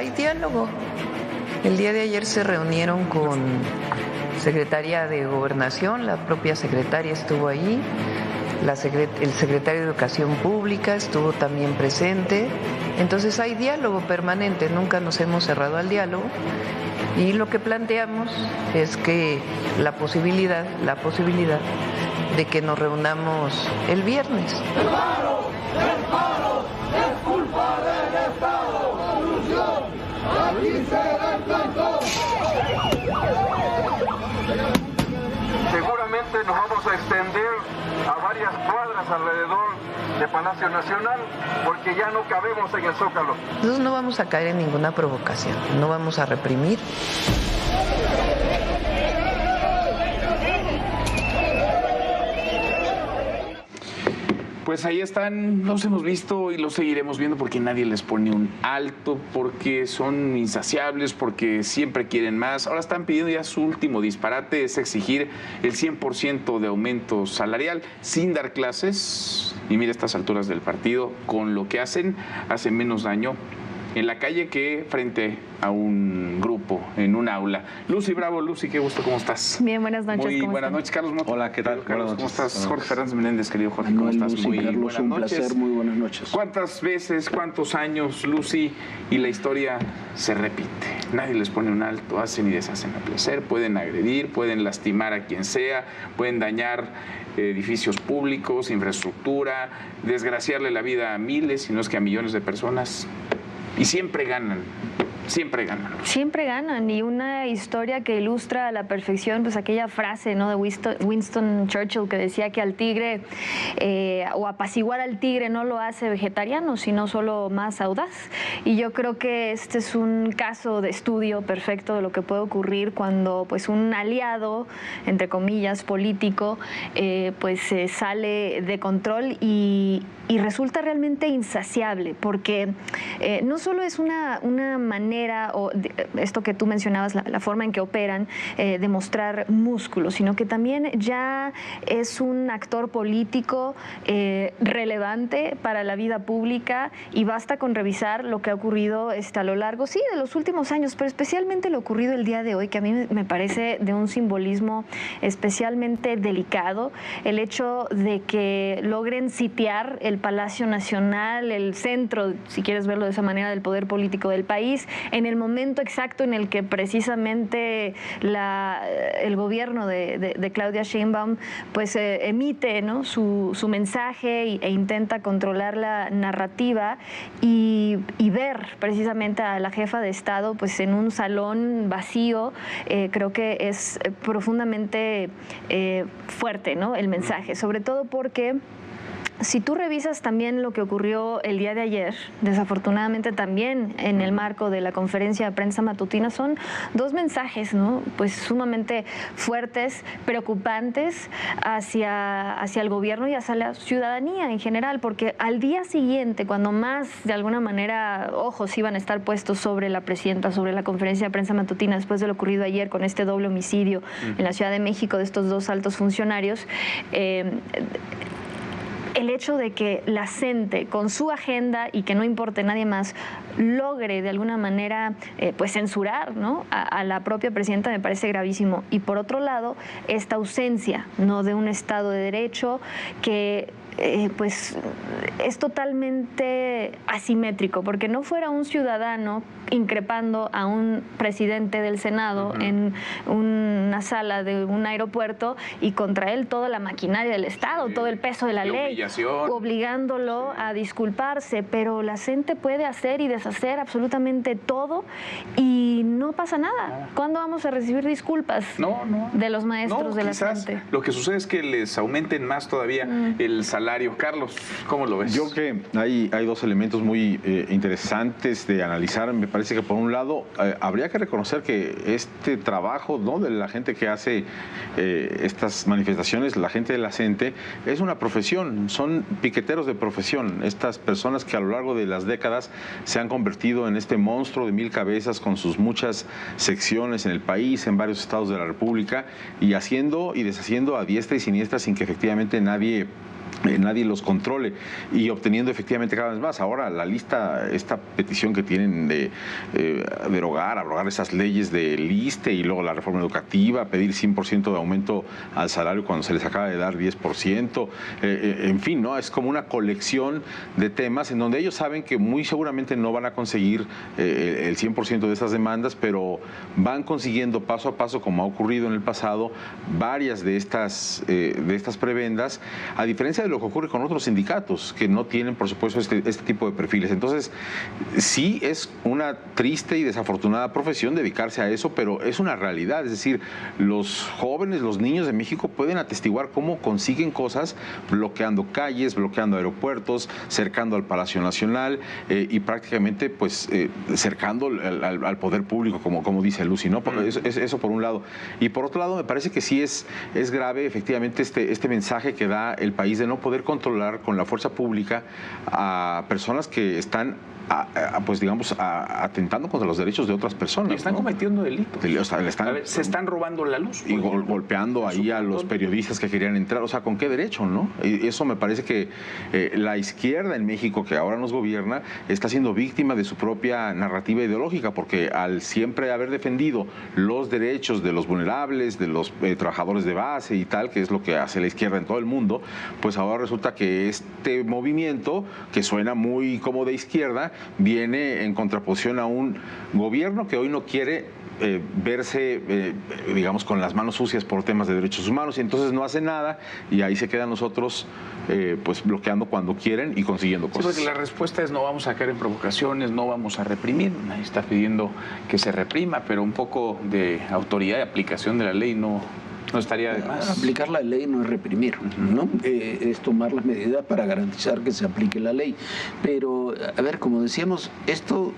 hay diálogo. El día de ayer se reunieron con Secretaría de Gobernación, la propia secretaria estuvo ahí, el secretario de Educación Pública estuvo también presente. Entonces hay diálogo permanente, nunca nos hemos cerrado al diálogo. Y lo que planteamos es que la posibilidad de que nos reunamos el viernes. El paro es culpa del Estado. Solución, aquí será el plantón. Seguramente nos vamos a extender a varias cuadras alrededor de Palacio Nacional, porque ya no cabemos en el Zócalo. Nosotros no vamos a caer en ninguna provocación, no vamos a reprimir. Pues ahí están, los hemos visto y los seguiremos viendo porque nadie les pone un alto, porque son insaciables, porque siempre quieren más. Ahora están pidiendo ya su último disparate, es exigir el 100% de aumento salarial sin dar clases. Y mira, a estas alturas del partido, con lo que hacen menos daño en la calle que frente a un grupo, en un aula. Lucy Bravo, Lucy, qué gusto, ¿cómo estás? Bien, buenas noches. Muy buenas noches, Carlos Mota. Hola, ¿qué tal? Carlos, ¿cómo estás? Buenas Jorge Fernández Menéndez, querido Jorge, ¿cómo estás? Lucy, Muy Carlos, buenas un noches. placer, muy buenas noches. ¿Cuántas veces, cuántos años, Lucy, y la historia se repite? Nadie les pone un alto, hacen y deshacen a placer, pueden agredir, pueden lastimar a quien sea, pueden dañar edificios públicos, infraestructura, desgraciarle la vida a miles, si no es que a millones de personas, y siempre ganan. Siempre ganan. Siempre ganan, y una historia que ilustra a la perfección pues aquella frase, ¿no?, de Winston Churchill, que decía que al tigre o apaciguar al tigre no lo hace vegetariano, sino solo más audaz. Y yo creo que este es un caso de estudio perfecto de lo que puede ocurrir cuando pues un aliado, entre comillas, político, pues sale de control y resulta realmente insaciable, porque no solo es una manera, o esto que tú mencionabas, la forma en que operan, de mostrar músculo, sino que también ya es un actor político relevante para la vida pública, y basta con revisar lo que ha ocurrido a lo largo, sí, de los últimos años, pero especialmente lo ocurrido el día de hoy, que a mí me parece de un simbolismo especialmente delicado, el hecho de que logren sitiar el Palacio Nacional, el centro, si quieres verlo de esa manera, del poder político del país, en el momento exacto en el que precisamente el gobierno de Claudia Sheinbaum pues emite, ¿no?, su mensaje e intenta controlar la narrativa, y ver precisamente a la jefa de Estado pues en un salón vacío, creo que es profundamente fuerte, ¿no?, el mensaje, sobre todo porque si tú revisas también lo que ocurrió el día de ayer, desafortunadamente también en el marco de la conferencia de prensa matutina, son dos mensajes, ¿no?, pues sumamente fuertes, preocupantes hacia el gobierno y hacia la ciudadanía en general, porque al día siguiente, cuando más de alguna manera ojos iban a estar puestos sobre la presidenta, sobre la conferencia de prensa matutina, después de lo ocurrido ayer con este doble homicidio en la Ciudad de México de estos dos altos funcionarios, el hecho de que la CENTE, con su agenda y que no importe nadie más, logre de alguna manera pues censurar, ¿no?, a la propia presidenta, me parece gravísimo. Y por otro lado, esta ausencia, ¿no?, de un Estado de Derecho que pues es totalmente asimétrico, porque no fuera un ciudadano increpando a un presidente del Senado en una sala de un aeropuerto y contra él toda la maquinaria del Estado, todo el peso de la ley, obligándolo a disculparse, pero la gente puede hacer y deshacer absolutamente todo y no pasa nada. ¿Cuándo vamos a recibir disculpas de los maestros de la gente? Lo que sucede es que les aumenten más todavía el salario. Carlos, ¿cómo lo ves? Yo creo que hay dos elementos muy interesantes de analizar. Me parece que por un lado habría que reconocer que este trabajo, ¿no?, de la gente que hace estas manifestaciones, la gente de la CENTE, es una profesión, son piqueteros de profesión. Estas personas que a lo largo de las décadas se han convertido en este monstruo de 1000 cabezas con sus muchas secciones en el país, en varios estados de la República, y haciendo y deshaciendo a diestra y siniestra sin que efectivamente nadie nadie los controle y obteniendo efectivamente cada vez más. Ahora la lista, esta petición que tienen de abrogar esas leyes del ISSSTE y luego la reforma educativa, pedir 100% de aumento al salario cuando se les acaba de dar 10%, en fin, ¿no? Es como una colección de temas en donde ellos saben que muy seguramente no van a conseguir el 100% de esas demandas, pero van consiguiendo paso a paso, como ha ocurrido en el pasado, varias de estas prebendas, a diferencia de lo que ocurre con otros sindicatos que no tienen, por supuesto, este tipo de perfiles. Entonces, sí es una triste y desafortunada profesión dedicarse a eso, pero es una realidad. Es decir, los jóvenes, los niños de México pueden atestiguar cómo consiguen cosas bloqueando calles, bloqueando aeropuertos, cercando al Palacio Nacional y prácticamente pues cercando al poder público, como dice Lucy, ¿no? Eso por un lado. Y por otro lado, me parece que sí es grave efectivamente este mensaje que da el país de no poder controlar con la fuerza pública a personas que están pues digamos atentando contra los derechos de otras personas. Y están cometiendo delitos. Se están robando la luz. Y golpeando ahí a los periodistas que querían entrar. O sea, ¿con qué derecho, no? Y eso me parece que la izquierda en México, que ahora nos gobierna, está siendo víctima de su propia narrativa ideológica, porque al siempre haber defendido los derechos de los vulnerables, de los trabajadores de base y tal, que es lo que hace la izquierda en todo el mundo, pues ahora resulta que este movimiento, que suena muy como de izquierda, viene en contraposición a un gobierno que hoy no quiere verse, digamos, con las manos sucias por temas de derechos humanos, y entonces no hace nada y ahí se quedan nosotros pues bloqueando cuando quieren y consiguiendo cosas. Sí, porque la respuesta es no vamos a caer en provocaciones, no vamos a reprimir. Nadie está pidiendo que se reprima, pero un poco de autoridad y aplicación de la ley no estaría de más. Aplicar la ley no es reprimir, ¿no? Es tomar las medidas para garantizar que se aplique la ley. Pero, a ver, como decíamos, esto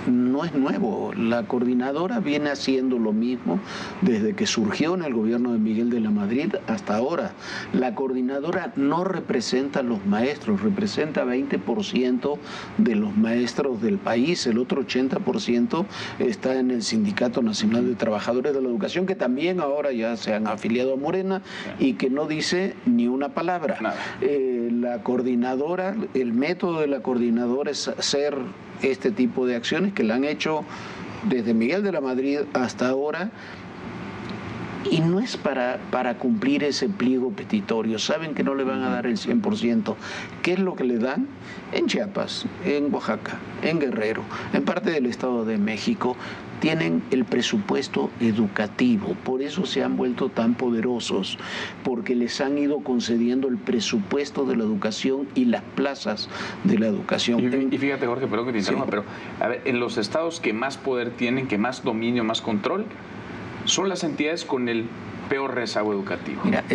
no es nuevo. La coordinadora viene haciendo lo mismo desde que surgió en el gobierno de Miguel de la Madrid hasta ahora. La coordinadora no representa a los maestros, representa 20% de los maestros del país, el otro 80% está en el Sindicato Nacional de Trabajadores de la Educación, que también ahora ya se han afiliado a Morena y que no dice ni una palabra. La coordinadora, el método de la coordinadora es hacer este tipo de acciones que la han hecho desde Miguel de la Madrid hasta ahora, y no es para cumplir ese pliego petitorio. Saben que no le van a dar el 100%. ¿Qué es lo que le dan? En Chiapas, en Oaxaca, en Guerrero, en parte del Estado de México, tienen el presupuesto educativo. Por eso se han vuelto tan poderosos, porque les han ido concediendo el presupuesto de la educación y las plazas de la educación. Y fíjate, Jorge, perdón que te interrumpa, pero a ver, en los estados que más poder tienen, que más dominio, más control, son las entidades con el peor rezago educativo. Mira,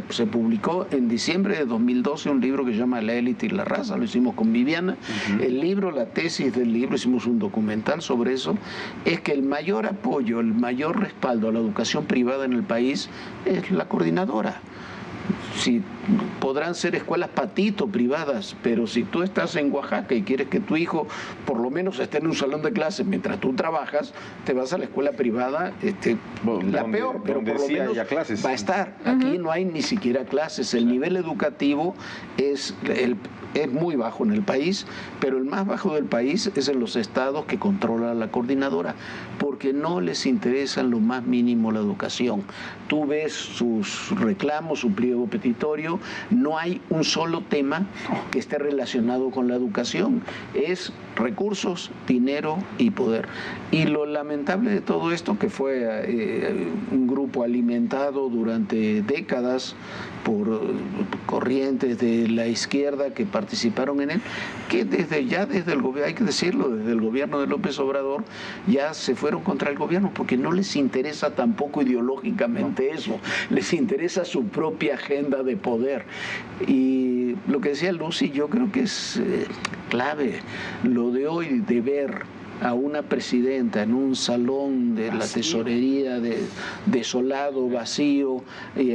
se publicó en diciembre de 2012 un libro que se llama La élite y la raza, lo hicimos con Viviana. El libro, la tesis del libro, hicimos un documental sobre eso, es que el mayor apoyo, el mayor respaldo a la educación privada en el país es la coordinadora. Si podrán ser escuelas patito privadas, pero si tú estás en Oaxaca y quieres que tu hijo por lo menos esté en un salón de clases mientras tú trabajas, te vas a la escuela privada, la peor, pero por lo menos va a estar. Aquí no hay ni siquiera clases. El nivel educativo es muy bajo en el país, pero el más bajo del país es en los estados que controla la coordinadora, porque no les interesa en lo más mínimo la educación. Tú ves sus reclamos, su pliego petitorio, no hay un solo tema que esté relacionado con la educación. Es recursos, dinero y poder. Y lo lamentable de todo esto, que fue un grupo alimentado durante décadas por corrientes de la izquierda que participaron en él, que desde el gobierno, hay que decirlo, desde el gobierno de López Obrador ya se fueron contra el gobierno, porque no les interesa tampoco ideológicamente eso, les interesa su propia agenda de poder. Y lo que decía Lucy, yo creo que es clave, lo de hoy de ver a una presidenta en un salón de la tesorería desolado, vacío,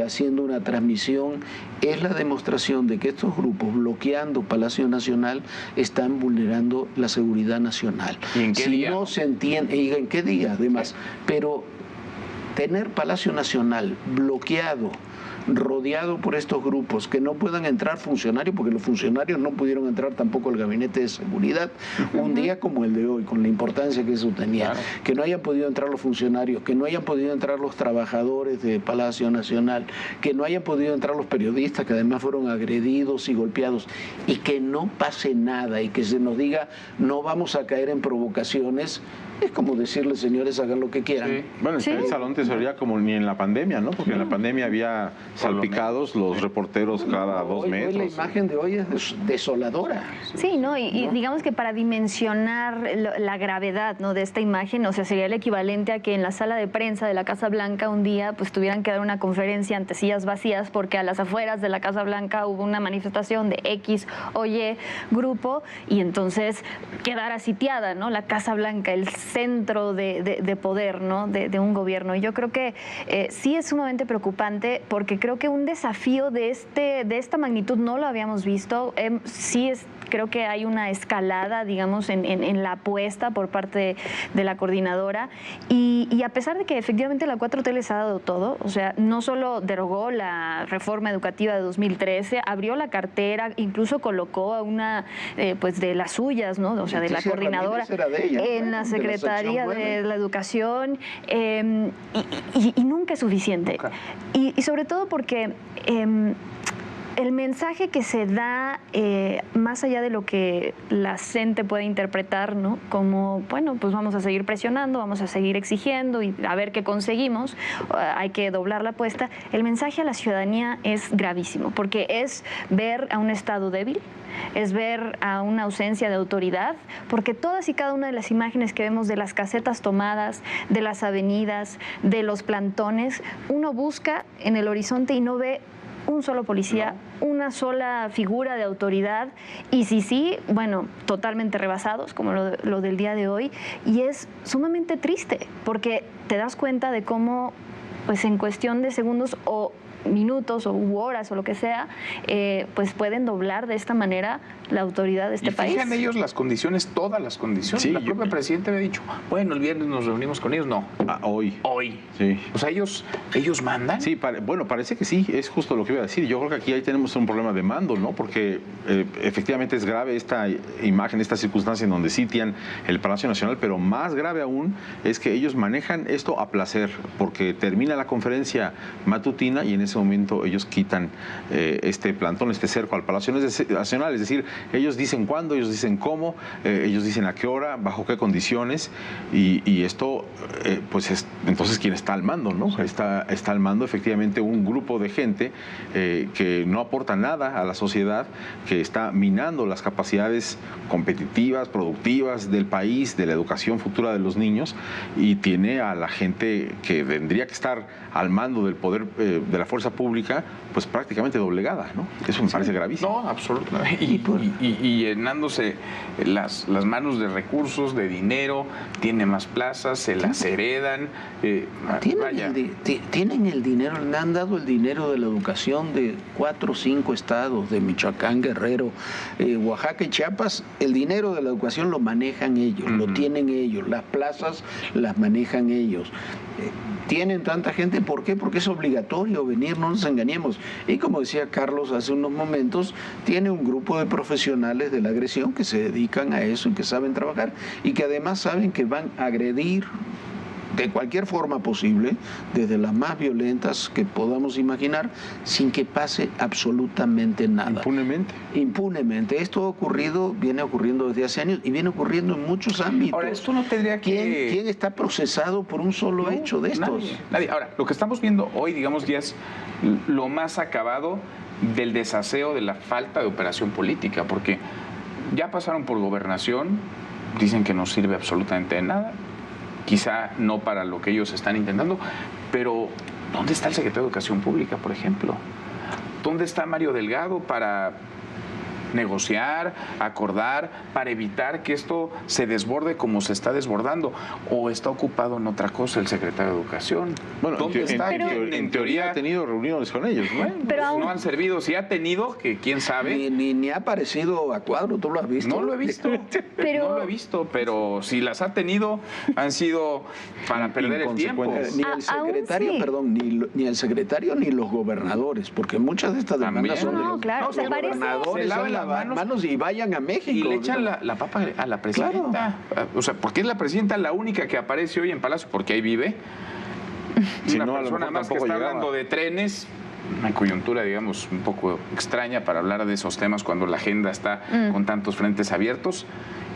haciendo una transmisión, es la demostración de que estos grupos bloqueando Palacio Nacional están vulnerando la seguridad nacional. ¿Y en qué día? No se entiende, y en qué día además, pero tener Palacio Nacional bloqueado rodeado por estos grupos, que no puedan entrar funcionarios, porque los funcionarios no pudieron entrar tampoco al gabinete de seguridad, un día como el de hoy, con la importancia que eso tenía, claro. Que no hayan podido entrar los funcionarios, que no hayan podido entrar los trabajadores de Palacio Nacional, que no hayan podido entrar los periodistas, que además fueron agredidos y golpeados, y que no pase nada, y que se nos diga, no vamos a caer en provocaciones. Es como decirles, señores, hagan lo que quieran. Sí. Bueno, ¿sí? El salón tesorería como ni en la pandemia, ¿no? Porque en la pandemia había salpicados los reporteros cada 2 metros. Hoy la imagen de hoy es desoladora. Sí, ¿no? Y digamos que para dimensionar la gravedad, ¿no?, de esta imagen, o sea, sería el equivalente a que en la sala de prensa de la Casa Blanca un día pues tuvieran que dar una conferencia ante sillas vacías porque a las afueras de la Casa Blanca hubo una manifestación de X o Y grupo y entonces quedara sitiada, ¿no?, la Casa Blanca, el centro de poder, ¿no?, de un gobierno. Y yo creo que sí es sumamente preocupante porque creo que un desafío de esta magnitud no lo habíamos visto. Creo que hay una escalada, digamos, en la apuesta por parte de la coordinadora y a pesar de que efectivamente la 4T les ha dado todo, o sea, no solo derogó la reforma educativa de 2013, abrió la cartera, incluso colocó a una pues de las suyas, ¿no?, o sea, de la coordinadora en la Secretaría de la Educación y nunca es suficiente. Y sobre todo porque el mensaje que se da, más allá de lo que la gente puede interpretar, ¿no?, como, bueno, pues vamos a seguir presionando, vamos a seguir exigiendo y a ver qué conseguimos, hay que doblar la apuesta, el mensaje a la ciudadanía es gravísimo, porque es ver a un Estado débil, es ver a una ausencia de autoridad, porque todas y cada una de las imágenes que vemos de las casetas tomadas, de las avenidas, de los plantones, uno busca en el horizonte y no ve un solo policía, una sola figura de autoridad y sí, bueno, totalmente rebasados, como lo del día de hoy, y es sumamente triste porque te das cuenta de cómo, pues en cuestión de segundos o minutos o horas o lo que sea, pues pueden doblar de esta manera la autoridad de este país. Fijan ellos las condiciones, todas las condiciones. Sí, la propia presidenta me ha dicho, bueno, el viernes nos reunimos con ellos. No. Hoy. Sí. O sea, ellos mandan. Sí, bueno, parece que sí, es justo lo que iba a decir. Yo creo que aquí ahí tenemos un problema de mando, ¿no? Porque efectivamente es grave esta imagen, esta circunstancia en donde sitian el Palacio Nacional, pero más grave aún es que ellos manejan esto a placer, porque termina la conferencia matutina y en ese momento ellos quitan este plantón, este cerco al Palacio Nacional, es decir, ellos dicen cuándo, ellos dicen cómo, ellos dicen a qué hora, bajo qué condiciones y esto, pues es entonces quien está al mando, ¿no? Está al mando efectivamente un grupo de gente que no aporta nada a la sociedad, que está minando las capacidades competitivas, productivas del país, de la educación futura de los niños y tiene a la gente que tendría que estar al mando del poder de la fuerza pública, pues prácticamente doblegada, ¿no? Eso me parece gravísimo. No, absolutamente. Y llenándose las manos de recursos, de dinero, tiene más plazas, se las heredan. Tienen el dinero, le han dado el dinero de la educación de 4 o 5 estados, de Michoacán, Guerrero, Oaxaca y Chiapas. El dinero de la educación lo manejan ellos, lo tienen ellos, las plazas las manejan ellos. Tienen tanta gente, ¿por qué? Porque es obligatorio venir, no nos engañemos. Y como decía Carlos hace unos momentos, tiene un grupo de profesionales de la agresión que se dedican a eso y que saben trabajar y que además saben que van a agredir de cualquier forma posible, desde las más violentas que podamos imaginar, sin que pase absolutamente nada. Impunemente. Esto viene ocurriendo desde hace años y viene ocurriendo en muchos ámbitos. Ahora, esto no tendría que... ¿Quién está procesado por un solo hecho de estos? Nadie. Ahora, lo que estamos viendo hoy, digamos, ya es lo más acabado del desaseo de la falta de operación política, porque ya pasaron por gobernación, dicen que no sirve absolutamente de nada, quizá no para lo que ellos están intentando, pero ¿dónde está el secretario de Educación Pública, por ejemplo? ¿Dónde está Mario Delgado para negociar, acordar, para evitar que esto se desborde como se está desbordando? ¿O está ocupado en otra cosa el secretario de Educación? Bueno, ¿Dónde está? en teoría ha tenido reuniones con ellos, ¿no? Pero no han servido. Si ha tenido, que quién sabe. Ni ha aparecido a cuadro, ¿tú lo has visto? No lo he visto. Pero- No lo he visto, pero si las ha tenido, han sido para perder el tiempo. Ni el secretario, sí. perdón, ni el secretario ni los gobernadores, porque muchas de estas demandas También. son de No, los, claro, los se parece- gobernadores, se lavan son las lavar manos y vayan a México. Y le echan la papa a la presidenta. O sea, porque es la presidenta la única que aparece hoy en Palacio, porque ahí vive. Si Una no, a lo persona mejor más que tampoco está llegaba. hablando de trenes, una coyuntura, digamos, un poco extraña para hablar de esos temas cuando la agenda está con tantos frentes abiertos.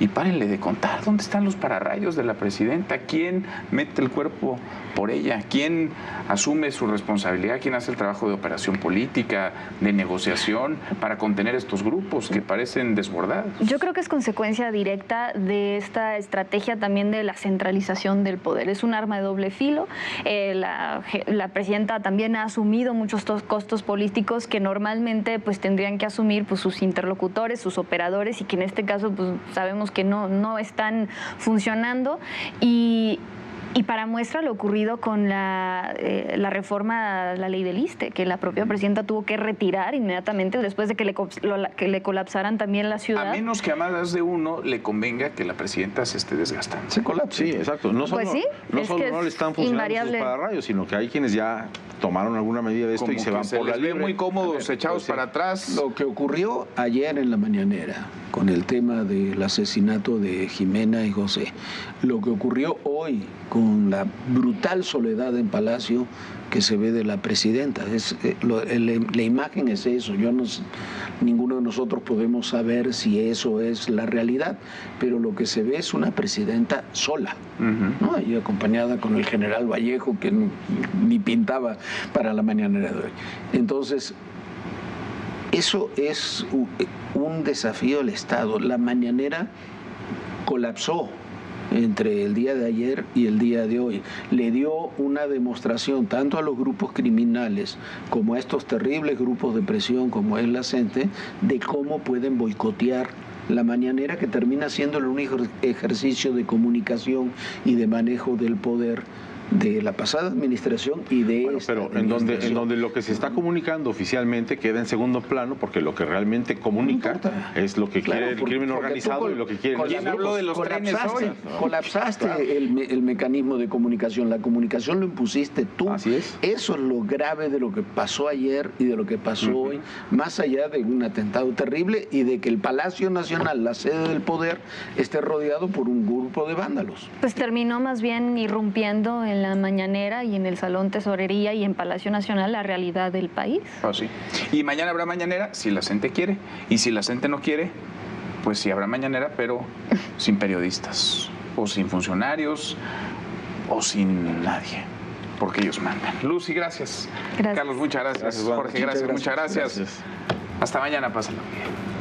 Y párenle de contar, ¿dónde están los pararrayos de la presidenta? ¿Quién mete el cuerpo por ella? ¿Quién asume su responsabilidad? ¿Quién hace el trabajo de operación política, de negociación para contener estos grupos que parecen desbordados? Yo creo que es consecuencia directa de esta estrategia también de la centralización del poder. Es un arma de doble filo. La presidenta también ha asumido muchos costos políticos que normalmente pues tendrían que asumir pues sus interlocutores, sus operadores, y que en este caso pues sabemos que no están funcionando. Y para muestra lo ocurrido con la reforma a la ley del ISSSTE, que la propia presidenta tuvo que retirar inmediatamente después de que le colapsaran también la ciudad. A menos que a más de uno le convenga que la presidenta se esté desgastando. Se colapsa. Sí, exacto. No solo, Pues sí, no, es solo que no es le están funcionando invariable. sus pararrayos, sino que hay quienes ya tomaron alguna medida de esto Como y se que van por la les ve libre. muy cómodos, echados para atrás. Lo que ocurrió ayer en la mañanera con el tema del asesinato de Jimena y José, lo que ocurrió hoy con la brutal soledad en Palacio que se ve de la presidenta, la imagen es eso. Ninguno de nosotros podemos saber si eso es la realidad, pero lo que se ve es una presidenta sola, ¿no? Y acompañada con el general Vallejo, que ni pintaba para la mañanera de hoy. Entonces, eso es un desafío al Estado. La mañanera colapsó entre el día de ayer y el día de hoy. Le dio una demostración tanto a los grupos criminales como a estos terribles grupos de presión como es la CENTE, de cómo pueden boicotear la mañanera, que termina siendo el único ejercicio de comunicación y de manejo del poder de la pasada administración y de esta pero en donde lo que se está comunicando oficialmente queda en segundo plano, porque lo que realmente comunica es lo que quiere el crimen organizado y lo que quiere ¿Quién habló de los trenes hoy? Colapsaste el mecanismo de comunicación. La comunicación lo impusiste tú. Así es. Eso es lo grave de lo que pasó ayer y de lo que pasó hoy, más allá de un atentado terrible y de que el Palacio Nacional, la sede del poder, esté rodeado por un grupo de vándalos. Pues terminó más bien irrumpiendo en la mañanera y en el Salón Tesorería y en Palacio Nacional la realidad del país. Oh, sí. Y mañana habrá mañanera si la gente quiere. Y si la gente no quiere, pues sí habrá mañanera, pero sin periodistas, o sin funcionarios, o sin nadie, porque ellos mandan. Lucy, gracias. Gracias. Carlos, muchas gracias. Gracias, Juan. Jorge, gracias. Muchas gracias. Gracias. Hasta mañana, pásalo bien.